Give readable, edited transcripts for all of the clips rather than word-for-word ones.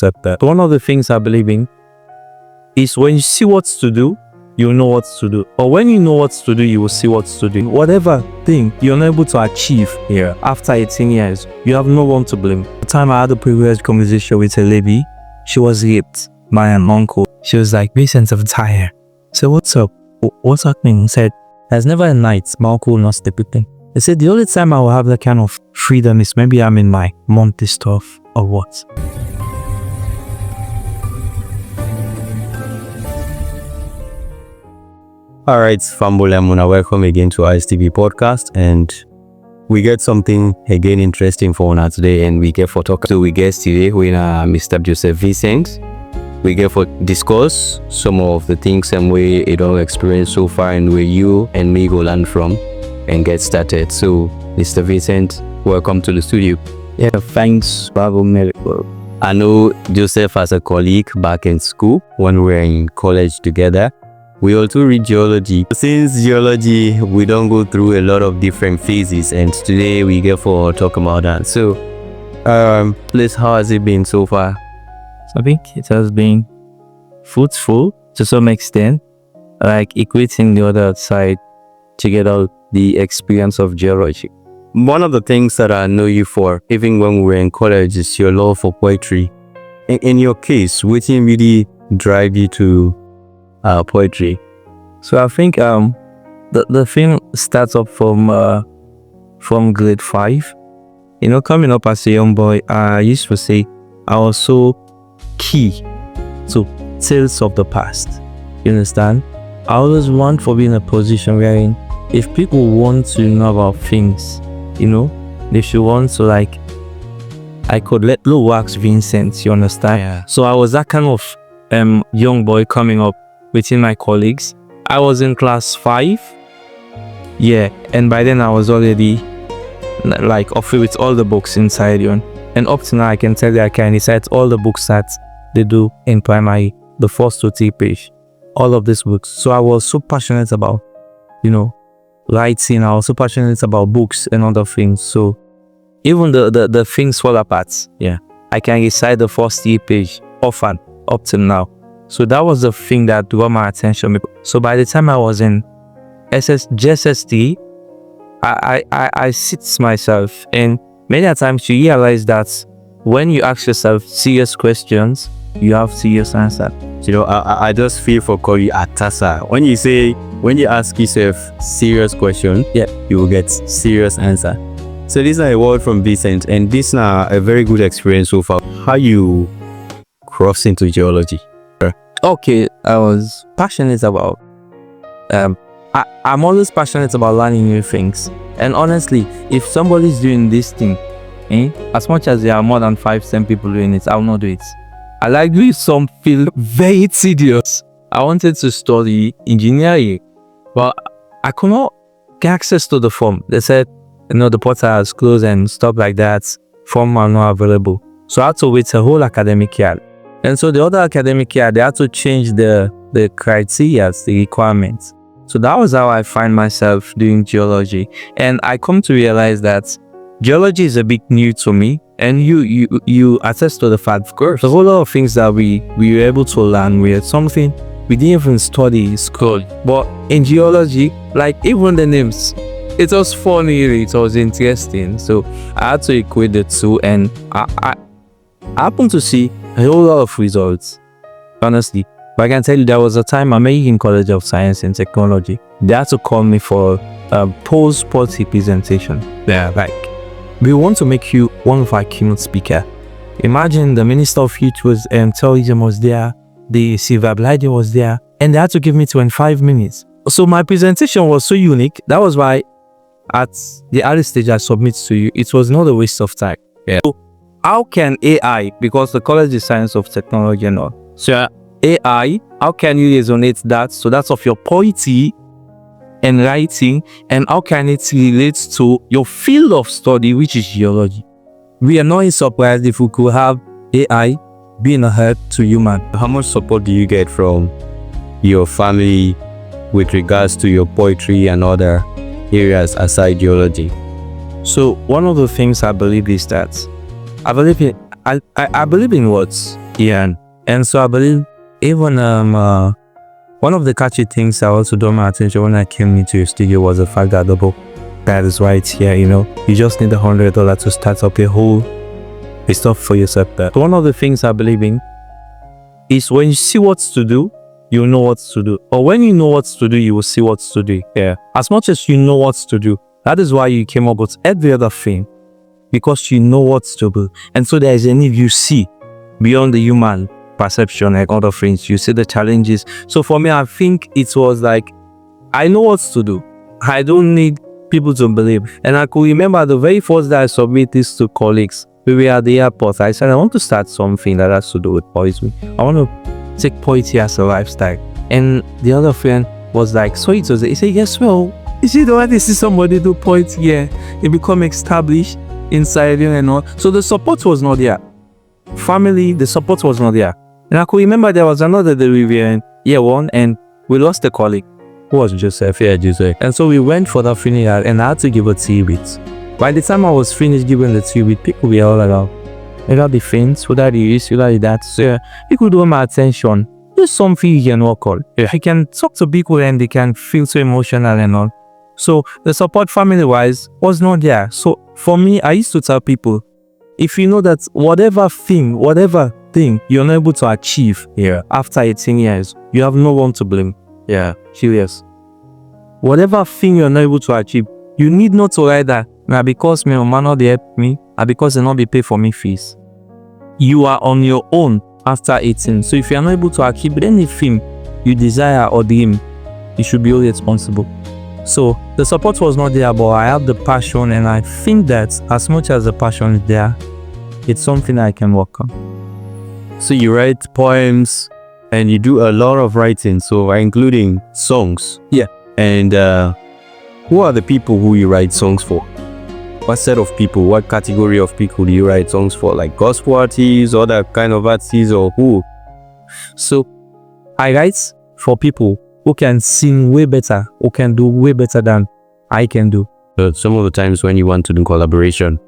accept that. One of the things I believe in is when you see what to do, you know what to do. Or when you know what to do, you will see what to do. Whatever thing you're not able to achieve here after 18 years, you have no one to blame. The time I had a previous conversation with a lady, she was raped by an uncle. She was like, Vincent, I'm tired. So what's up? What's happening? He said, there's never a night my uncle will not stay with me. He said, the only time I will have that kind of freedom is maybe I'm in my monthly stuff or what. Alright, Fambolamuna, welcome again to ISTV podcast, and we get something again interesting for us today, and we get for talk. So we get today with Mr. Joseph Vincent. We get for discuss some of the things and we all experienced so far, and where you and me go learn from and get started. So, Mr. Vincent, welcome to the studio. Yeah, thanks, Bravo Medical. I know Joseph as a colleague back in school when we were in college together. We also read geology. Since geology, we don't go through a lot of different phases, and today we get for talk about that. So, please, how has it been so far? I think it has been fruitful to some extent, like equating the other side to get out the experience of geology. One of the things that I know you for, even when we were in college, is your love for poetry. In your case, what really drive you to poetry? So I think the thing starts up from grade 5. You know, coming up as a young boy, I used to say I was so key to tales of the past. You understand? I always want to be in a position wherein if people want to know about things, you know, they should want to, like, I could let low wax Vincent, you understand? Yeah. So I was that kind of young boy coming up within my colleagues. I was in class 5. Yeah, and by then I was already like off with all the books inside you. And up to now I can tell you I can recite all the books that they do in primary, the first 2 page, all of these books. So I was so passionate about, you know, writing. I was so passionate about books and other things. So even the things fall apart. Yeah, I can recite the first 3 page often up to now. So that was the thing that drew my attention. So by the time I was in GSS3, I sit myself, and many times you realize that when you ask yourself serious questions, you have serious answer. You know, I just feel for call you Atasa. When you ask yourself serious question, yeah, you will get serious answer. So this is a word from Vincent, and this is a very good experience so far. How you cross into geology? Okay, I was passionate about I'm always passionate about learning new things. And honestly, if somebody's doing this thing, as much as there are more than 5-10 people doing it, I will not do it. I like doing something very tedious. I wanted to study engineering, but I could not get access to the form. They said, you know, the portal has closed and stuff like that. Form are not available. So I had to wait a whole academic year. And so the other academic year, they had to change the criteria, the requirements. So that was how I find myself doing geology. And I come to realize that geology is a bit new to me. And you attest to the fact, of course, a whole lot of things that we were able to learn with something we didn't even study in school. But in geology, like even the names, it was funny, it was interesting. So I had to equate the two, and I happened to see a whole lot of results, honestly. But I can tell you, there was a time American College of Science and Technology, they had to call me for a post-sport representation. They're like, we want to make you one of our keynote speaker. Imagine the Minister of Youth was Tourism was there, the Silver Blighty was there, and they had to give me 25 minutes. So my presentation was so unique. That was why at the early stage I submit to you, it was not a waste of time. Yeah. So how can AI, because the college is science of technology and all, so AI, how can you resonate that? So that's of your poetry and writing, and how can it relate to your field of study, which is geology? We are not surprised if we could have AI being a help to human. How much support do you get from your family with regards to your poetry and other areas aside geology? So one of the things I believe is that I believe in words. Yeah. And so I believe even one of the catchy things that also drew my attention when I came into your studio was the fact that the book that is right here, you know, you just need $100 to start up a whole stuff for yourself there. So one of the things I believe in is when you see what to do, you know what to do. Or when you know what to do, you will see what to do. Yeah. As much as you know what to do, that is why you came up with every other thing. Because you know what to do. And so there is a need you see beyond the human perception and other things. You see the challenges. So for me, I think it was like, I know what to do. I don't need people to believe. And I could remember the very first day I submitted this to colleagues. We were at the airport. I said, I want to start something that has to do with poetry. I want to take poetry as a lifestyle. And the other friend was like, so it was. He said, yes, well, you see, the way they see somebody do poetry, yeah, they become established inside you and all. So the support was not there. Family, the support was not there. And I could remember there was another day we were in year one and we lost a colleague. Who was Joseph? Yeah, Joseph. And so we went for the funeral and I had to give a tribute. By the time I was finished giving the tribute, people were all around. Whether the friends, whether the this, whether that. So it could draw my attention. There's something you can work on. You can talk to people and they can feel so emotional and all. So the support family-wise was not there. So for me, I used to tell people, if you know that whatever thing you're not able to achieve here after 18 years, you have no one to blame. Yeah, serious. Whatever thing you're not able to achieve, you need not to write that. Now because my man not help me, and because they not be pay for me fees. You are on your own after 18. So if you're not able to achieve anything you desire or dream, you should be responsible. So the support was not there, but I have the passion, and I think that as much as the passion is there, it's something I can work on. So you write poems and you do a lot of writing, so including songs. Yeah. And who are the people who you write songs for? What set of people, what category of people do you write songs for? Like gospel artists, other kind of artists, or who? So I write for people who can sing way better, who can do way better than I can do. Some of the times when you want to do collaboration,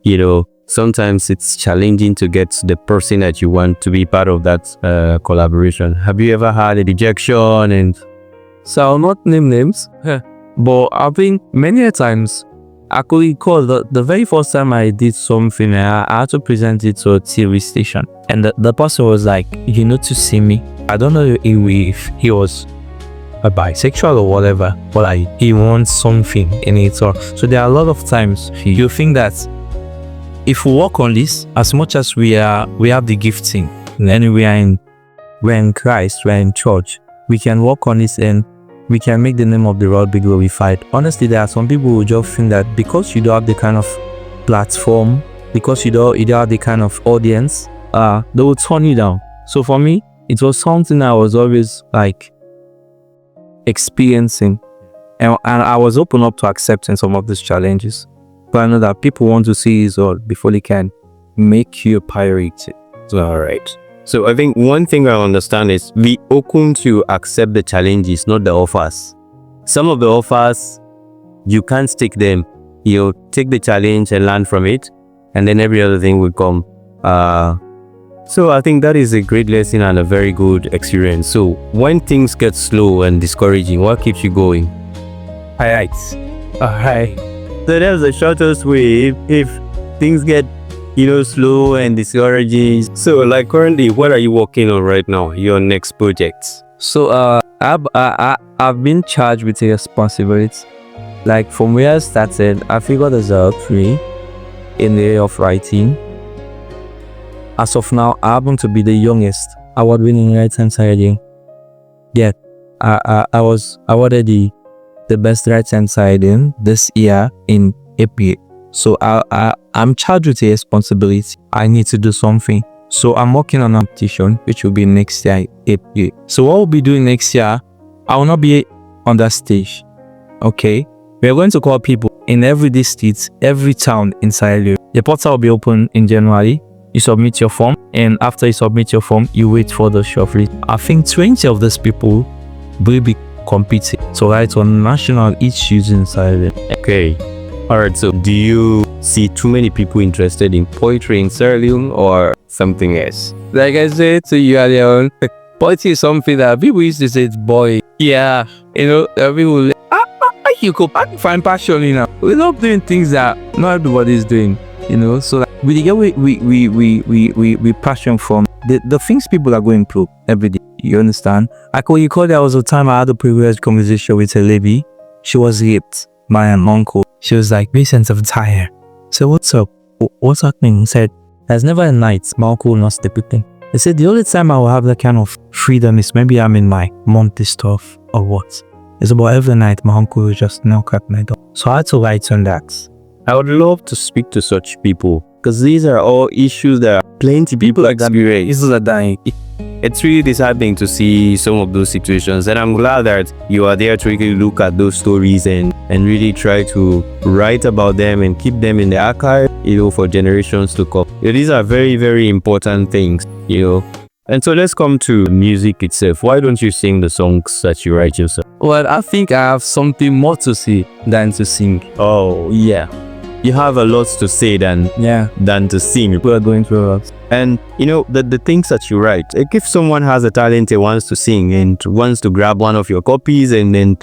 you know, sometimes it's challenging to get the person that you want to be part of that collaboration. Have you ever had a rejection? And so I'll not name names, but I think many times I could recall the very first time I did something, I had to present it to a TV station, and the person was like, you need to see me. I don't know if he was a bisexual or whatever, but like he wants something in it. So there are a lot of times you think that if we work on this, as much as we have the gifting, and we're in Christ, we're in church, we can work on this and we can make the name of the Lord be glorified. Honestly, there are some people who just think that because you don't have the kind of platform, because you don't have the kind of audience, they will turn you down. So for me, it was something I was always like experiencing, and I was open up to accepting some of these challenges. But I know that people want to see his all before they can make you a priority. So, all right. So I think one thing I understand is be open to accept the challenges, not the offers. Some of the offers, you can't take them. You take the challenge and learn from it, and then every other thing will come. So I think that is a great lesson and a very good experience. So when things get slow and discouraging, what keeps you going? Alright. So that's the shortest way if things get slow and discouraging. So like currently, what are you working on right now? Your next projects? So I've been charged with a responsibility. Like from where I started, I figured as a free in the area of writing. As of now, I happen to be the youngest award-winning writer side. Yeah, I was awarded the best writer side in this year in APA. So I'm charged with a responsibility. I need to do something. So I'm working on a petition, which will be next year, APA. So what we'll be doing next year, I will not be on that stage. Okay? We're going to call people in every district, every town inside you. The portal will be open in January. You submit your form, and after you submit your form, you wait for the shortlist. I think 20 of these people will be competing to write on national issues inside it. Okay. All right. So do you see too many people interested in poetry in Sierra Leone, or something else. Like I said to you earlier, poetry is something that people used to say it's boy. Yeah, people you could find passion in it. We love doing things that not everybody is doing. So like, we get we passion from the things people are going through every day. You understand? Like when you call, there was a time I had a privileged conversation with a lady. She was raped by an uncle. She was like, Vincent, I'm tired. So what's up? What's happening? He said, there's never a night my uncle will not sleep with me. He said, the only time I will have that kind of freedom is maybe I'm in my monthly stuff or what. It's about every night my uncle will just knock at my door. So I had to write on that. I would love to speak to such people because these are all issues that plenty people experience. People are dying. It's really disheartening to see some of those situations, and I'm glad that you are there to really look at those stories and really try to write about them and keep them in the archive, for generations to come. These are very, very important things, And so let's come to music itself. Why don't you sing the songs that you write yourself? Well, I think I have something more to say than to sing. Oh, yeah. You have a lot to say than to sing. We are going through a lot. And the things that you write, like if someone has a talent and wants to sing and wants to grab one of your copies and I'm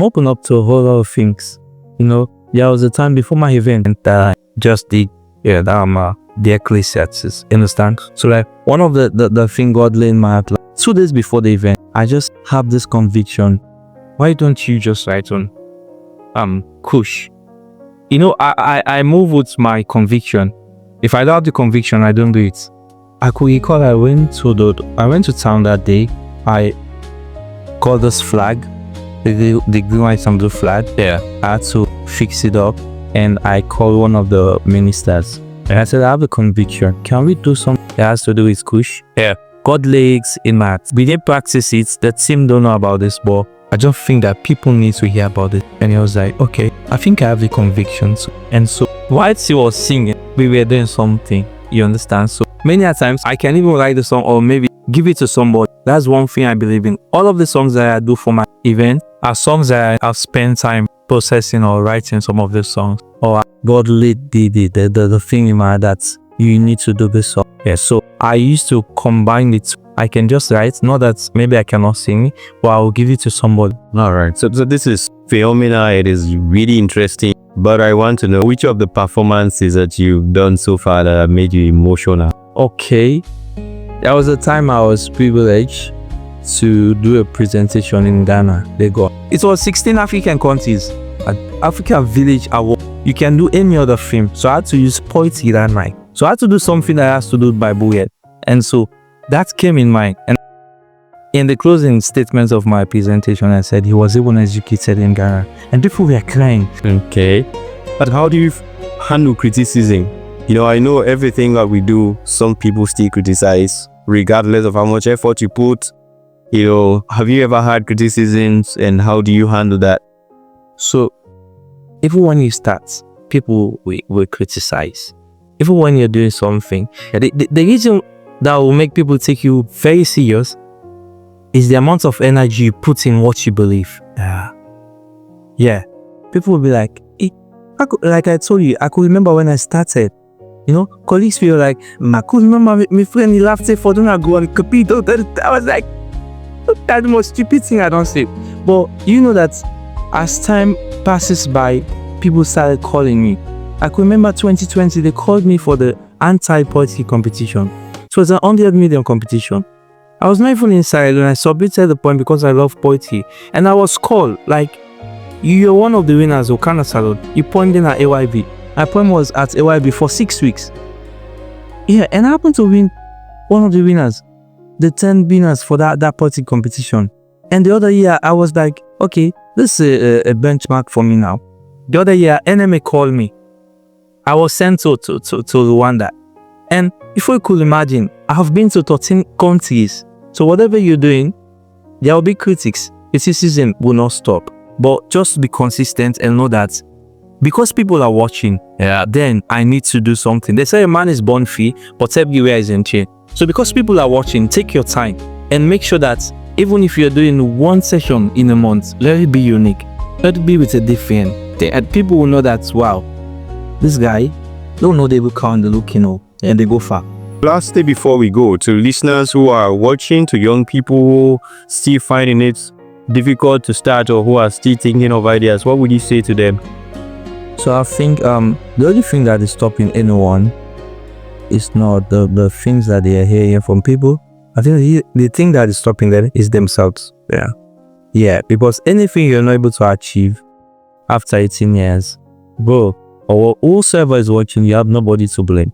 open up to a whole lot of things. There was a time before my event that I just did the Ecclesiastes, understand? So like one of the thing God laid in my heart, like 2 days before the event, I just have this conviction. Why don't you just write on Kush? I move with my conviction. If I don't have the conviction, I don't do it. I could recall I went to town that day. I got this flag, the green, white, and blue flag. Yeah. I had to fix it up, and I called one of the ministers. And I said, I have a conviction. Can we do something that has to do with Kush? Yeah. God legs in my heart. We didn't practice it. The team don't know about this, but I just think that people need to hear about it. And he was like, okay, I think I have the conviction too. And so whilst he was singing, we were doing something. You understand? So many a times I can even write the song or maybe give it to somebody. That's one thing I believe in. All of the songs that I do for my event are songs that I've spent time processing or writing some of the songs. Or God laid the thing in my heart that you need to do this song. Yeah, so I used to combine it. I can just write, not that maybe I cannot sing, but I will give it to somebody. All right. So this is phenomenal. It is really interesting. But I want to know which of the performances that you've done so far that have made you emotional. Okay. There was a time I was privileged to do a presentation in Ghana, Lagos. It was 16 African countries at African Village Award. You can do any other film. So I had to use poetry that night. So I had to do something that has to do with Bible yet. And so that came in mind. And in the closing statements of my presentation, I said he was even educated in Ghana. And people were crying. Okay. But how do you handle criticism? I know everything that we do, some people still criticize, regardless of how much effort you put. Have you ever had criticisms and how do you handle that? So, even when you start, people will criticize. Even when you're doing something, the reason that will make people take you very serious is the amount of energy you put in what you believe. Yeah. People will be like, like I told you, I could remember when I started. Colleagues feel like, I could remember my friend, he laughed for don't I go on capito. I was like, that's the most stupid thing I don't say. But that as time passes by, people started calling me. I could remember 2020, they called me for the anti-poetry competition. It was an 100 million competition. I was not even inside when I submitted the poem because I love poetry. And I was called, like, you're one of the winners of Okana Salon. You pointed at AYB. My poem was at AYB for 6 weeks. Yeah, and I happened to win one of the winners. The 10 winners for that poetry competition. And the other year, I was like, okay, this is a benchmark for me now. The other year, NMA called me. I was sent to Rwanda. And if you could imagine, I have been to 13 countries. So whatever you're doing, there will be critics. Criticism will not stop. But just be consistent and know that because people are watching, then I need to do something. They say a man is born free, but everywhere is in chain. So because people are watching, take your time and make sure that even if you're doing one session in a month, let it be unique. Let it be with a different thing. And people will know that, wow, this guy, don't know they will count the look, and they go far. Lastly, before we go, to listeners who are watching, to young people who still finding it difficult to start or who are still thinking of ideas, what would you say to them? So I think the only thing that is stopping anyone is not the things that they are hearing from people. I think the thing that is stopping them is themselves. Yeah, because anything you're not able to achieve after 18 years, bro, or whosoever is watching, you have nobody to blame.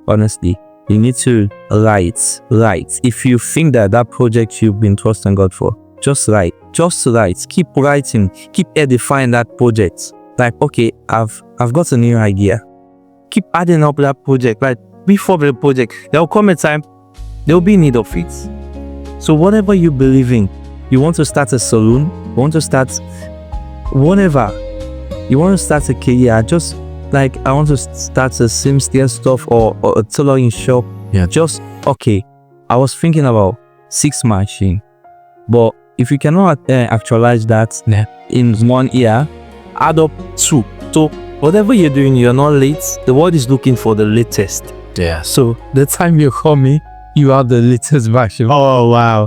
Honestly, you need to write. If you think that project you've been trusting God for, just write. Keep writing. Keep edifying that project. Like, okay, I've got a new idea. Keep adding up that project. Like, before the project, there will come a time there will be need of it. So whatever you believe in, you want to start a salon, you want to start whatever, you want to start a career, just like I want to start a seamstress stuff or a tailoring shop. Yeah. Just okay. I was thinking about 6 machine, but if you cannot actualize that in 1 year, add up 2. So whatever you're doing, you're not late. The world is looking for the latest. Yeah. So the time you call me, you are the latest version. Oh, wow.